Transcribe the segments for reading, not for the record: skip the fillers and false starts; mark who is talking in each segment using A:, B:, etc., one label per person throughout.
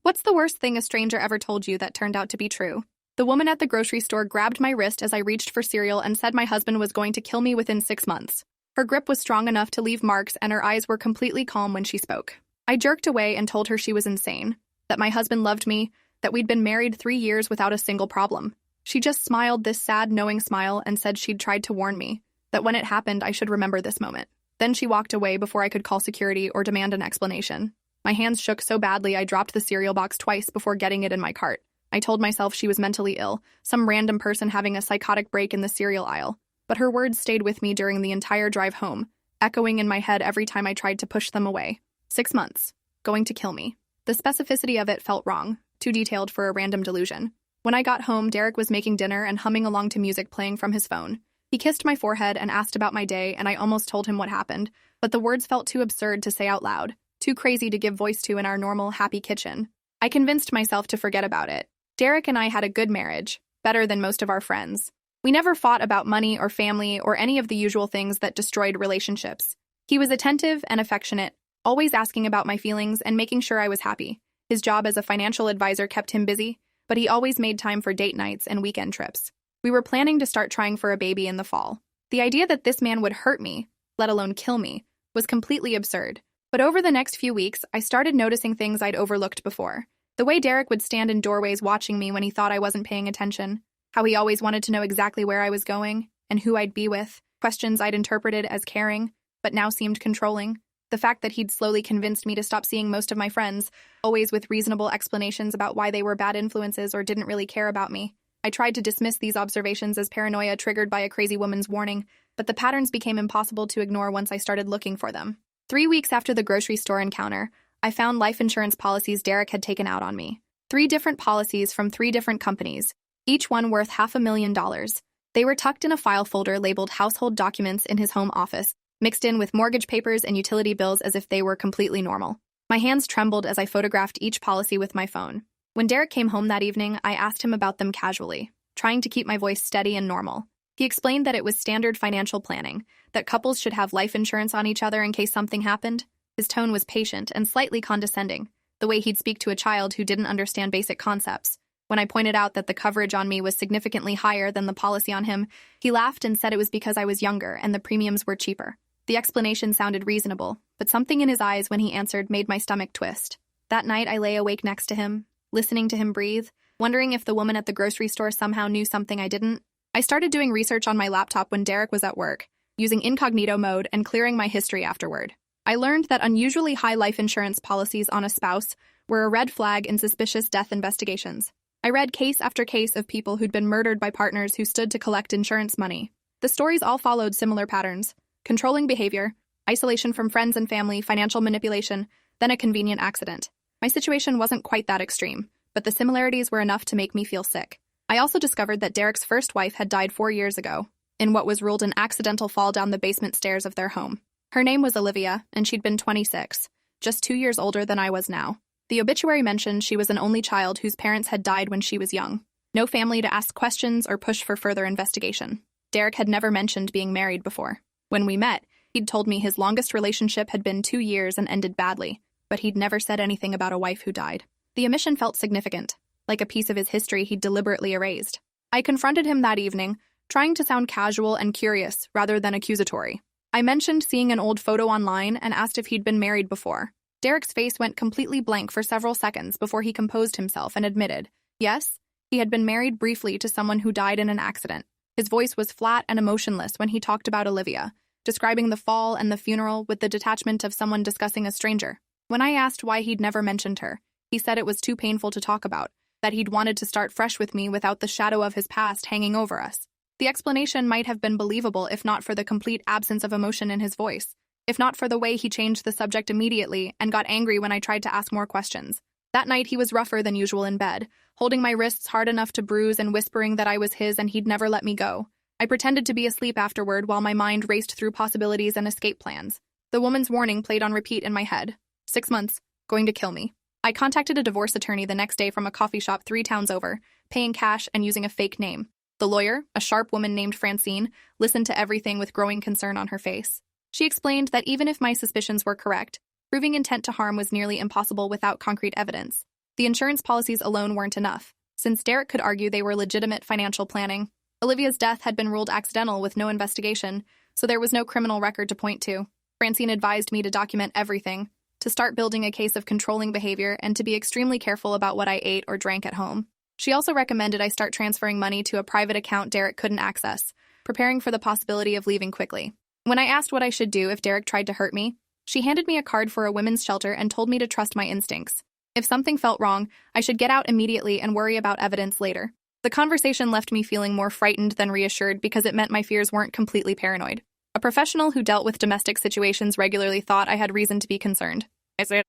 A: What's the worst thing a stranger ever told you that turned out to be true? The woman at the grocery store grabbed my wrist as I reached for cereal and said my husband was going to kill me within 6 months. Her grip was strong enough to leave marks, and her eyes were completely calm when she spoke. I jerked away and told her she was insane, that my husband loved me, that we'd been married 3 years without a single problem. She just smiled this sad, knowing smile and said she'd tried to warn me, that when it happened I should remember this moment. Then she walked away before I could call security or demand an explanation. My hands shook so badly I dropped the cereal box twice before getting it in my cart. I told myself she was mentally ill, some random person having a psychotic break in the cereal aisle. But her words stayed with me during the entire drive home, echoing in my head every time I tried to push them away. 6 months. Going to kill me. The specificity of it felt wrong, too detailed for a random delusion. When I got home, Derek was making dinner and humming along to music playing from his phone. He kissed my forehead and asked about my day, and I almost told him what happened, but the words felt too absurd to say out loud, too crazy to give voice to in our normal, happy kitchen. I convinced myself to forget about it. Derek and I had a good marriage, better than most of our friends. We never fought about money or family or any of the usual things that destroyed relationships. He was attentive and affectionate, always asking about my feelings and making sure I was happy. His job as a financial advisor kept him busy, but he always made time for date nights and weekend trips. We were planning to start trying for a baby in the fall. The idea that this man would hurt me, let alone kill me, was completely absurd. But over the next few weeks, I started noticing things I'd overlooked before. The way Derek would stand in doorways watching me when he thought I wasn't paying attention, how he always wanted to know exactly where I was going and who I'd be with, questions I'd interpreted as caring, but now seemed controlling. The fact that he'd slowly convinced me to stop seeing most of my friends, always with reasonable explanations about why they were bad influences or didn't really care about me. I tried to dismiss these observations as paranoia triggered by a crazy woman's warning, but the patterns became impossible to ignore once I started looking for them. 3 weeks after the grocery store encounter, I found life insurance policies Derek had taken out on me. 3 different policies from 3 different companies, each one worth $500,000. They were tucked in a file folder labeled household documents in his home office, mixed in with mortgage papers and utility bills as if they were completely normal. My hands trembled as I photographed each policy with my phone. When Derek came home that evening, I asked him about them casually, trying to keep my voice steady and normal. He explained that it was standard financial planning, that couples should have life insurance on each other in case something happened. His tone was patient and slightly condescending, the way he'd speak to a child who didn't understand basic concepts. When I pointed out that the coverage on me was significantly higher than the policy on him, he laughed and said it was because I was younger and the premiums were cheaper. The explanation sounded reasonable, but something in his eyes when he answered made my stomach twist. That night I lay awake next to him, listening to him breathe, wondering if the woman at the grocery store somehow knew something I didn't. I started doing research on my laptop when Derek was at work, using incognito mode and clearing my history afterward. I learned that unusually high life insurance policies on a spouse were a red flag in suspicious death investigations. I read case after case of people who'd been murdered by partners who stood to collect insurance money. The stories all followed similar patterns: controlling behavior, isolation from friends and family, financial manipulation, then a convenient accident. My situation wasn't quite that extreme, but the similarities were enough to make me feel sick. I also discovered that Derek's first wife had died 4 years ago, in what was ruled an accidental fall down the basement stairs of their home. Her name was Olivia, and she'd been 26, just 2 years older than I was now. The obituary mentioned she was an only child whose parents had died when she was young. No family to ask questions or push for further investigation. Derek had never mentioned being married before. When we met, he'd told me his longest relationship had been 2 years and ended badly, but he'd never said anything about a wife who died. The omission felt significant, like a piece of his history he'd deliberately erased. I confronted him that evening, trying to sound casual and curious rather than accusatory. I mentioned seeing an old photo online and asked if he'd been married before. Derek's face went completely blank for several seconds before he composed himself and admitted, yes, he had been married briefly to someone who died in an accident. His voice was flat and emotionless when he talked about Olivia, describing the fall and the funeral with the detachment of someone discussing a stranger. When I asked why he'd never mentioned her, he said it was too painful to talk about, that he'd wanted to start fresh with me without the shadow of his past hanging over us. The explanation might have been believable if not for the complete absence of emotion in his voice, if not for the way he changed the subject immediately and got angry when I tried to ask more questions. That night he was rougher than usual in bed, holding my wrists hard enough to bruise and whispering that I was his and he'd never let me go. I pretended to be asleep afterward while my mind raced through possibilities and escape plans. The woman's warning played on repeat in my head. 6 months, going to kill me. I contacted a divorce attorney the next day from a coffee shop 3 towns over, paying cash and using a fake name. The lawyer, a sharp woman named Francine, listened to everything with growing concern on her face. She explained that even if my suspicions were correct, proving intent to harm was nearly impossible without concrete evidence. The insurance policies alone weren't enough, since Derek could argue they were legitimate financial planning. Olivia's death had been ruled accidental with no investigation, so there was no criminal record to point to. Francine advised me to document everything, to start building a case of controlling behavior, and to be extremely careful about what I ate or drank at home. She also recommended I start transferring money to a private account Derek couldn't access, preparing for the possibility of leaving quickly. When I asked what I should do if Derek tried to hurt me, she handed me a card for a women's shelter and told me to trust my instincts. If something felt wrong, I should get out immediately and worry about evidence later. The conversation left me feeling more frightened than reassured because it meant my fears weren't completely paranoid. A professional who dealt with domestic situations regularly thought I had reason to be concerned.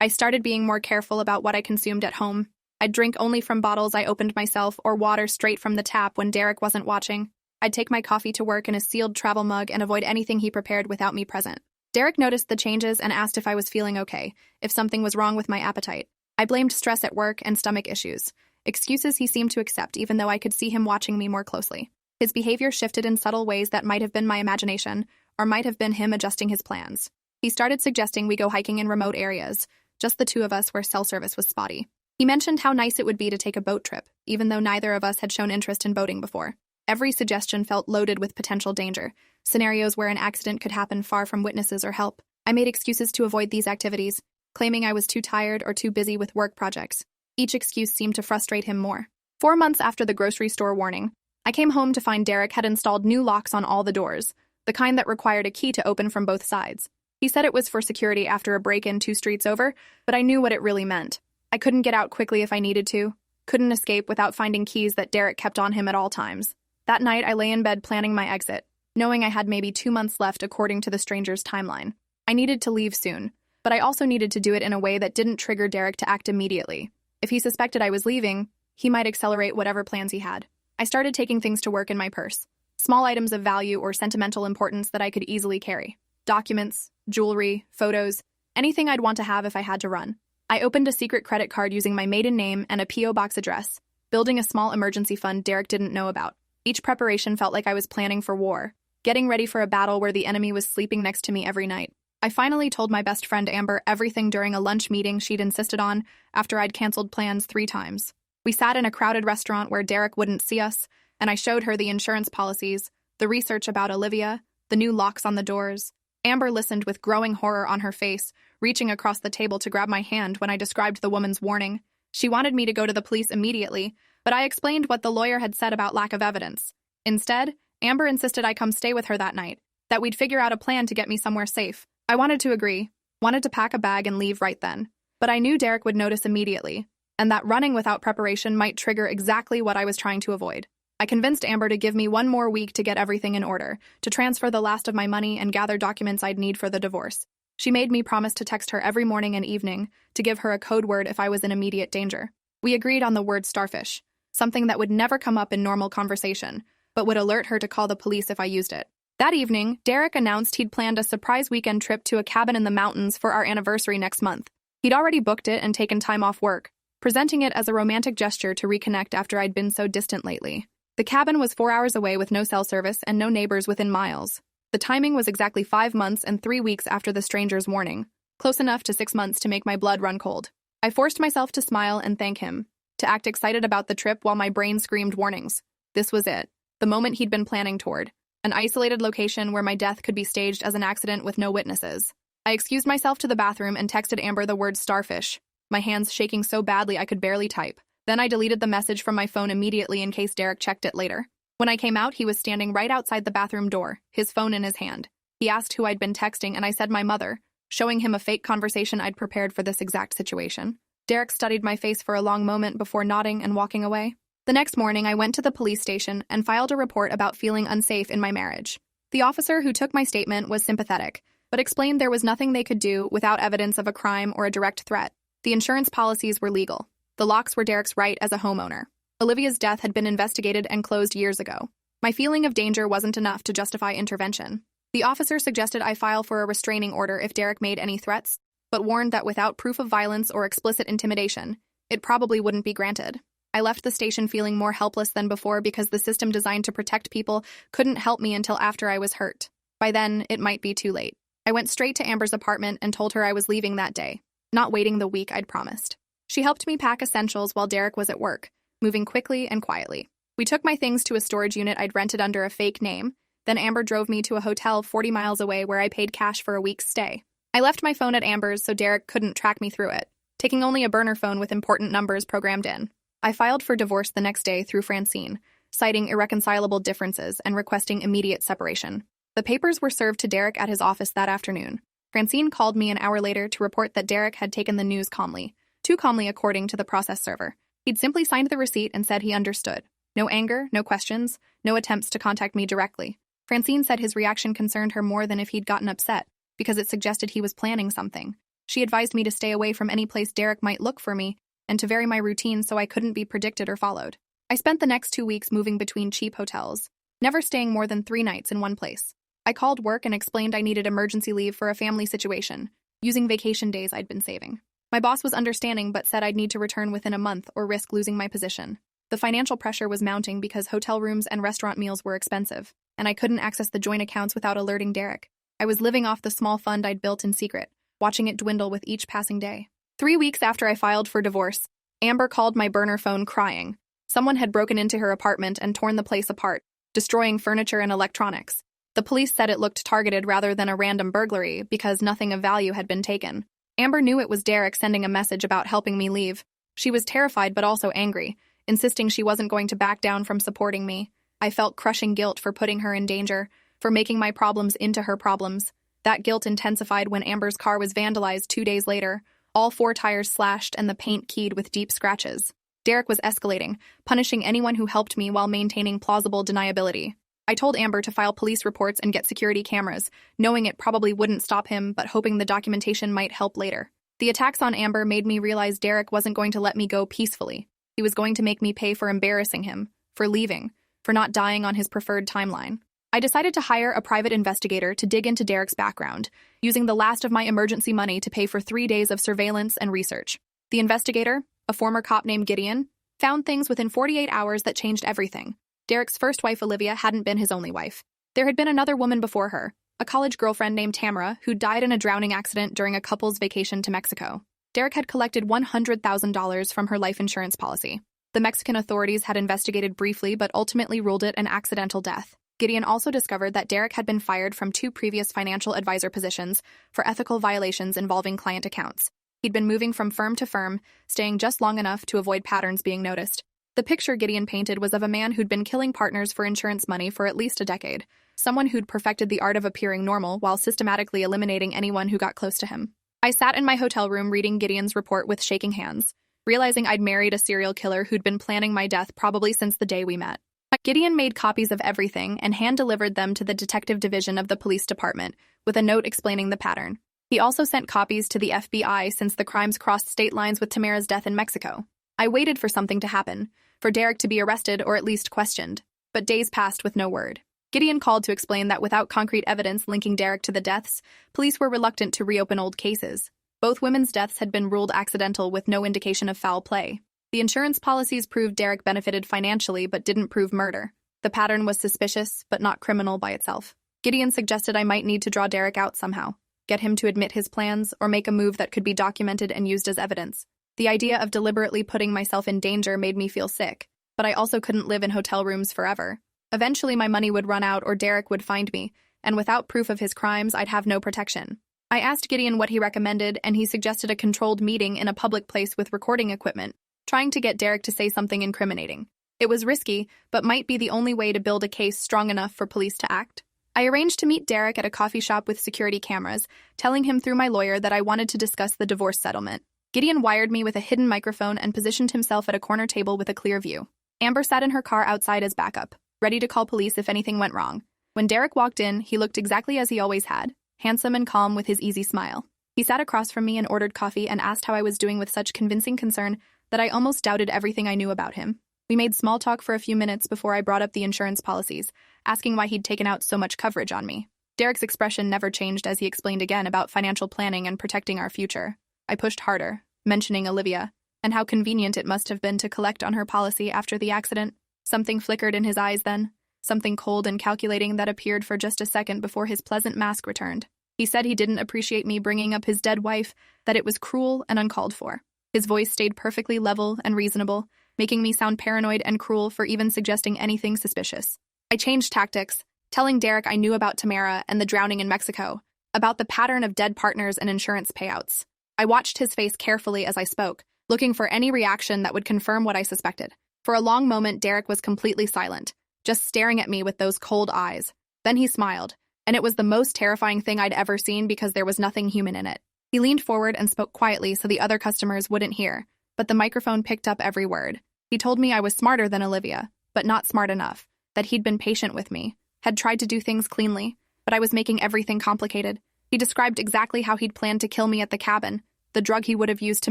A: I started being more careful about what I consumed at home. I'd drink only from bottles I opened myself or water straight from the tap when Derek wasn't watching. I'd take my coffee to work in a sealed travel mug and avoid anything he prepared without me present. Derek noticed the changes and asked if I was feeling okay, if something was wrong with my appetite. I blamed stress at work and stomach issues, excuses he seemed to accept even though I could see him watching me more closely. His behavior shifted in subtle ways that might have been my imagination, or might have been him adjusting his plans. He started suggesting we go hiking in remote areas, just the two of us where cell service was spotty. He mentioned how nice it would be to take a boat trip, even though neither of us had shown interest in boating before. Every suggestion felt loaded with potential danger, scenarios where an accident could happen far from witnesses or help. I made excuses to avoid these activities, claiming I was too tired or too busy with work projects. Each excuse seemed to frustrate him more. 4 months after the grocery store warning, I came home to find Derek had installed new locks on all the doors, the kind that required a key to open from both sides. He said it was for security after a break-in 2 streets over, but I knew what it really meant. I couldn't get out quickly if I needed to, couldn't escape without finding keys that Derek kept on him at all times. That night, I lay in bed planning my exit, knowing I had maybe 2 months left according to the stranger's timeline. I needed to leave soon, but I also needed to do it in a way that didn't trigger Derek to act immediately. If he suspected I was leaving, he might accelerate whatever plans he had. I started taking things to work in my purse, small items of value or sentimental importance that I could easily carry. Documents, jewelry, photos, anything I'd want to have if I had to run. I opened a secret credit card using my maiden name and a P.O. box address, building a small emergency fund Derek didn't know about. Each preparation felt like I was planning for war, getting ready for a battle where the enemy was sleeping next to me every night. I finally told my best friend Amber everything during a lunch meeting she'd insisted on after I'd canceled plans 3 times. We sat in a crowded restaurant where Derek wouldn't see us, and I showed her the insurance policies, the research about Olivia, the new locks on the doors. Amber listened with growing horror on her face, reaching across the table to grab my hand when I described the woman's warning. She wanted me to go to the police immediately, but I explained what the lawyer had said about lack of evidence. Instead, Amber insisted I come stay with her that night, that we'd figure out a plan to get me somewhere safe. I wanted to agree, wanted to pack a bag and leave right then, but I knew Derek would notice immediately, and that running without preparation might trigger exactly what I was trying to avoid. I convinced Amber to give me 1 more week to get everything in order, to transfer the last of my money and gather documents I'd need for the divorce. She made me promise to text her every morning and evening, to give her a code word if I was in immediate danger. We agreed on the word starfish, something that would never come up in normal conversation, but would alert her to call the police if I used it. That evening, Derek announced he'd planned a surprise weekend trip to a cabin in the mountains for our anniversary next month. He'd already booked it and taken time off work, presenting it as a romantic gesture to reconnect after I'd been so distant lately. The cabin was 4 hours away with no cell service and no neighbors within miles. The timing was exactly 5 months and 3 weeks after the stranger's warning, close enough to 6 months to make my blood run cold. I forced myself to smile and thank him, to act excited about the trip while my brain screamed warnings. This was it, the moment he'd been planning toward. An isolated location where my death could be staged as an accident with no witnesses. I excused myself to the bathroom and texted Amber the word starfish, my hands shaking so badly I could barely type. Then I deleted the message from my phone immediately in case Derek checked it later. When I came out, he was standing right outside the bathroom door, his phone in his hand. He asked who I'd been texting, and I said my mother, showing him a fake conversation I'd prepared for this exact situation. Derek studied my face for a long moment before nodding and walking away. The next morning, I went to the police station and filed a report about feeling unsafe in my marriage. The officer who took my statement was sympathetic, but explained there was nothing they could do without evidence of a crime or a direct threat. The insurance policies were legal. The locks were Derek's right as a homeowner. Olivia's death had been investigated and closed years ago. My feeling of danger wasn't enough to justify intervention. The officer suggested I file for a restraining order if Derek made any threats, but warned that without proof of violence or explicit intimidation, it probably wouldn't be granted. I left the station feeling more helpless than before because the system designed to protect people couldn't help me until after I was hurt. By then, it might be too late. I went straight to Amber's apartment and told her I was leaving that day, not waiting the week I'd promised. She helped me pack essentials while Derek was at work, moving quickly and quietly. We took my things to a storage unit I'd rented under a fake name. Then Amber drove me to a hotel 40 miles away where I paid cash for a week's stay. I left my phone at Amber's so Derek couldn't track me through it, taking only a burner phone with important numbers programmed in. I filed for divorce the next day through Francine, citing irreconcilable differences and requesting immediate separation. The papers were served to Derek at his office that afternoon. Francine called me an hour later to report that Derek had taken the news calmly, too calmly according to the process server. He'd simply signed the receipt and said he understood. No anger, no questions, no attempts to contact me directly. Francine said his reaction concerned her more than if he'd gotten upset, because it suggested he was planning something. She advised me to stay away from any place Derek might look for me and to vary my routine so I couldn't be predicted or followed. I spent the next 2 weeks moving between cheap hotels, never staying more than 3 nights in one place. I called work and explained I needed emergency leave for a family situation, using vacation days I'd been saving. My boss was understanding but said I'd need to return within a month or risk losing my position. The financial pressure was mounting because hotel rooms and restaurant meals were expensive, and I couldn't access the joint accounts without alerting Derek. I was living off the small fund I'd built in secret, watching it dwindle with each passing day. 3 weeks after I filed for divorce, Amber called my burner phone crying. Someone had broken into her apartment and torn the place apart, destroying furniture and electronics. The police said it looked targeted rather than a random burglary because nothing of value had been taken. Amber knew it was Derek sending a message about helping me leave. She was terrified but also angry, insisting she wasn't going to back down from supporting me. I felt crushing guilt for putting her in danger, for making my problems into her problems. That guilt intensified when Amber's car was vandalized 2 days later, all 4 tires slashed and the paint keyed with deep scratches. Derek was escalating, punishing anyone who helped me while maintaining plausible deniability. I told Amber to file police reports and get security cameras, knowing it probably wouldn't stop him, but hoping the documentation might help later. The attacks on Amber made me realize Derek wasn't going to let me go peacefully. He was going to make me pay for embarrassing him, for leaving, for not dying on his preferred timeline. I decided to hire a private investigator to dig into Derek's background, using the last of my emergency money to pay for 3 days of surveillance and research. The investigator, a former cop named Gideon, found things within 48 hours that changed everything. Derek's first wife, Olivia, hadn't been his only wife. There had been another woman before her, a college girlfriend named Tamara, who died in a drowning accident during a couple's vacation to Mexico. Derek had collected $100,000 from her life insurance policy. The Mexican authorities had investigated briefly but ultimately ruled it an accidental death. Gideon also discovered that Derek had been fired from 2 previous financial advisor positions for ethical violations involving client accounts. He'd been moving from firm to firm, staying just long enough to avoid patterns being noticed. The picture Gideon painted was of a man who'd been killing partners for insurance money for at least a decade, someone who'd perfected the art of appearing normal while systematically eliminating anyone who got close to him. I sat in my hotel room reading Gideon's report with shaking hands, realizing I'd married a serial killer who'd been planning my death probably since the day we met. Gideon made copies of everything and hand-delivered them to the detective division of the police department, with a note explaining the pattern. He also sent copies to the FBI since the crimes crossed state lines with Tamara's death in Mexico. I waited for something to happen, for Derek to be arrested or at least questioned, but days passed with no word. Gideon called to explain that without concrete evidence linking Derek to the deaths, police were reluctant to reopen old cases. Both women's deaths had been ruled accidental with no indication of foul play. The insurance policies proved Derek benefited financially but didn't prove murder. The pattern was suspicious, but not criminal by itself. Gideon suggested I might need to draw Derek out somehow, get him to admit his plans, or make a move that could be documented and used as evidence. The idea of deliberately putting myself in danger made me feel sick, but I also couldn't live in hotel rooms forever. Eventually my money would run out or Derek would find me, and without proof of his crimes, I'd have no protection. I asked Gideon what he recommended, and he suggested a controlled meeting in a public place with recording equipment, trying to get Derek to say something incriminating. It was risky, but might be the only way to build a case strong enough for police to act. I arranged to meet Derek at a coffee shop with security cameras, telling him through my lawyer that I wanted to discuss the divorce settlement. Gideon wired me with a hidden microphone and positioned himself at a corner table with a clear view. Amber sat in her car outside as backup, ready to call police if anything went wrong. When Derek walked in, he looked exactly as he always had, handsome and calm with his easy smile. He sat across from me and ordered coffee and asked how I was doing with such convincing concern that I almost doubted everything I knew about him. We made small talk for a few minutes before I brought up the insurance policies, asking why he'd taken out so much coverage on me. Derek's expression never changed as he explained again about financial planning and protecting our future. I pushed harder, mentioning Olivia, and how convenient it must have been to collect on her policy after the accident. Something flickered in his eyes then, something cold and calculating that appeared for just a second before his pleasant mask returned. He said he didn't appreciate me bringing up his dead wife, that it was cruel and uncalled for. His voice stayed perfectly level and reasonable, making me sound paranoid and cruel for even suggesting anything suspicious. I changed tactics, telling Derek I knew about Tamara and the drowning in Mexico, about the pattern of dead partners and insurance payouts. I watched his face carefully as I spoke, looking for any reaction that would confirm what I suspected. For a long moment, Derek was completely silent, just staring at me with those cold eyes. Then he smiled, and it was the most terrifying thing I'd ever seen because there was nothing human in it. He leaned forward and spoke quietly so the other customers wouldn't hear, but the microphone picked up every word. He told me I was smarter than Olivia, but not smart enough, that he'd been patient with me, had tried to do things cleanly, but I was making everything complicated. He described exactly how he'd planned to kill me at the cabin, the drug he would have used to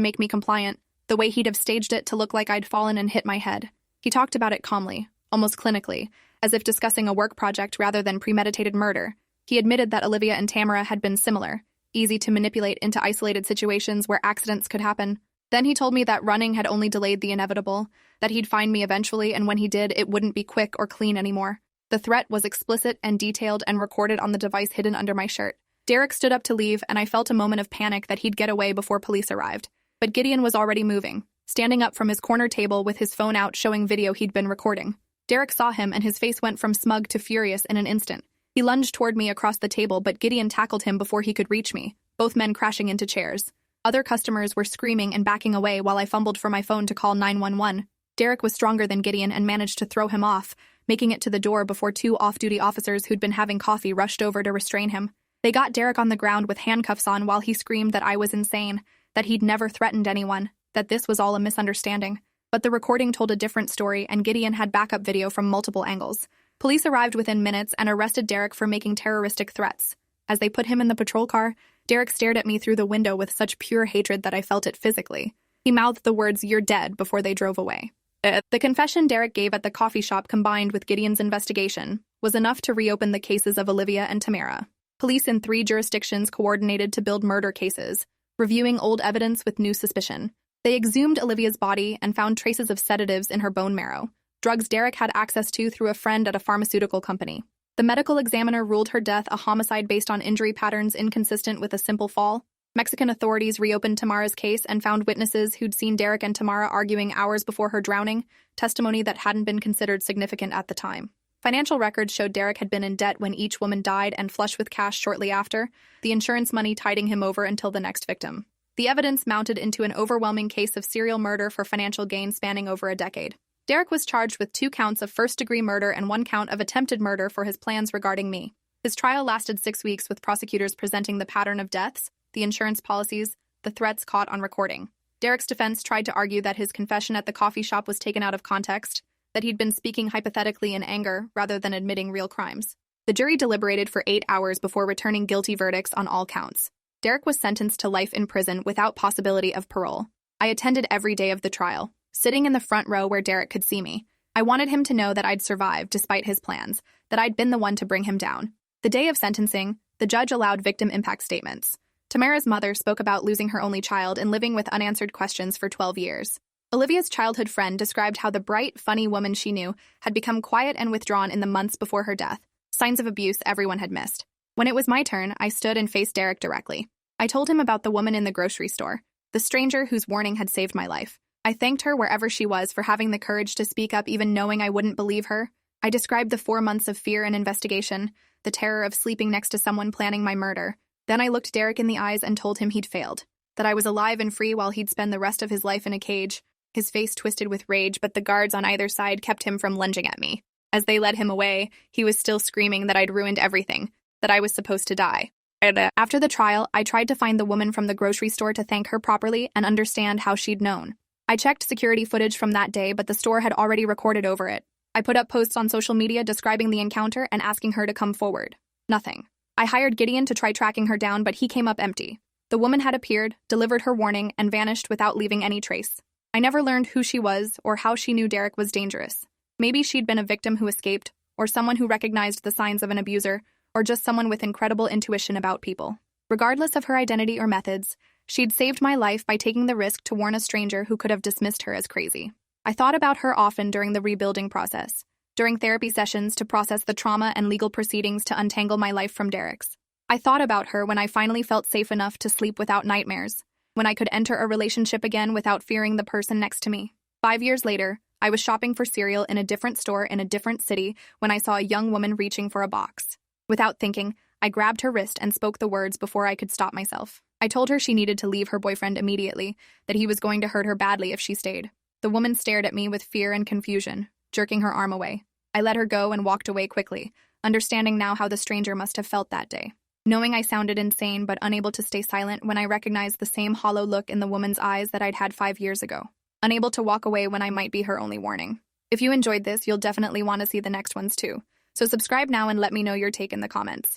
A: make me compliant, the way he'd have staged it to look like I'd fallen and hit my head. He talked about it calmly, almost clinically, as if discussing a work project rather than premeditated murder. He admitted that Olivia and Tamara had been similar, easy to manipulate into isolated situations where accidents could happen. Then he told me that running had only delayed the inevitable, that he'd find me eventually, and when he did, it wouldn't be quick or clean anymore. The threat was explicit and detailed and recorded on the device hidden under my shirt. Derek stood up to leave, and I felt a moment of panic that he'd get away before police arrived. But Gideon was already moving, standing up from his corner table with his phone out showing video he'd been recording. Derek saw him, and his face went from smug to furious in an instant. He lunged toward me across the table, but Gideon tackled him before he could reach me, both men crashing into chairs. Other customers were screaming and backing away while I fumbled for my phone to call 911. Derek was stronger than Gideon and managed to throw him off, making it to the door before two off-duty officers who'd been having coffee rushed over to restrain him. They got Derek on the ground with handcuffs on while he screamed that I was insane, that he'd never threatened anyone, that this was all a misunderstanding. But the recording told a different story, and Gideon had backup video from multiple angles. Police arrived within minutes and arrested Derek for making terroristic threats. As they put him in the patrol car, Derek stared at me through the window with such pure hatred that I felt it physically. He mouthed the words, "You're dead," before they drove away. The confession Derek gave at the coffee shop combined with Gideon's investigation was enough to reopen the cases of Olivia and Tamara. Police in 3 jurisdictions coordinated to build murder cases, reviewing old evidence with new suspicion. They exhumed Olivia's body and found traces of sedatives in her bone marrow, drugs Derek had access to through a friend at a pharmaceutical company. The medical examiner ruled her death a homicide based on injury patterns inconsistent with a simple fall. Mexican authorities reopened Tamara's case and found witnesses who'd seen Derek and Tamara arguing hours before her drowning, testimony that hadn't been considered significant at the time. Financial records showed Derek had been in debt when each woman died and flush with cash shortly after, the insurance money tiding him over until the next victim. The evidence mounted into an overwhelming case of serial murder for financial gain spanning over a decade. Derek was charged with 2 counts of first-degree murder and 1 count of attempted murder for his plans regarding me. His trial lasted 6 weeks with prosecutors presenting the pattern of deaths, the insurance policies, the threats caught on recording. Derek's defense tried to argue that his confession at the coffee shop was taken out of context, that he'd been speaking hypothetically in anger rather than admitting real crimes. The jury deliberated for 8 hours before returning guilty verdicts on all counts. Derek was sentenced to life in prison without possibility of parole. I attended every day of the trial, sitting in the front row where Derek could see me. I wanted him to know that I'd survived despite his plans, that I'd been the one to bring him down. The day of sentencing, the judge allowed victim impact statements. Tamara's mother spoke about losing her only child and living with unanswered questions for 12 years. Olivia's childhood friend described how the bright, funny woman she knew had become quiet and withdrawn in the months before her death, signs of abuse everyone had missed. When it was my turn, I stood and faced Derek directly. I told him about the woman in the grocery store, the stranger whose warning had saved my life. I thanked her wherever she was for having the courage to speak up even knowing I wouldn't believe her. I described the 4 months of fear and investigation, the terror of sleeping next to someone planning my murder. Then I looked Derek in the eyes and told him he'd failed, that I was alive and free while he'd spend the rest of his life in a cage. His face twisted with rage, but the guards on either side kept him from lunging at me. As they led him away, he was still screaming that I'd ruined everything, that I was supposed to die. After the trial, I tried to find the woman from the grocery store to thank her properly and understand how she'd known. I checked security footage from that day, but the store had already recorded over it. I put up posts on social media describing the encounter and asking her to come forward. Nothing. I hired Gideon to try tracking her down, but he came up empty. The woman had appeared, delivered her warning, and vanished without leaving any trace. I never learned who she was or how she knew Derek was dangerous. Maybe she'd been a victim who escaped, or someone who recognized the signs of an abuser, or just someone with incredible intuition about people. Regardless of her identity or methods, she'd saved my life by taking the risk to warn a stranger who could have dismissed her as crazy. I thought about her often during the rebuilding process, during therapy sessions to process the trauma and legal proceedings to untangle my life from Derek's. I thought about her when I finally felt safe enough to sleep without nightmares, when I could enter a relationship again without fearing the person next to me. 5 years later, I was shopping for cereal in a different store in a different city when I saw a young woman reaching for a box. Without thinking, I grabbed her wrist and spoke the words before I could stop myself. I told her she needed to leave her boyfriend immediately, that he was going to hurt her badly if she stayed. The woman stared at me with fear and confusion, jerking her arm away. I let her go and walked away quickly, understanding now how the stranger must have felt that day. Knowing I sounded insane but unable to stay silent when I recognized the same hollow look in the woman's eyes that I'd had 5 years ago. Unable to walk away when I might be her only warning. If you enjoyed this, you'll definitely want to see the next ones too. So subscribe now and let me know your take in the comments.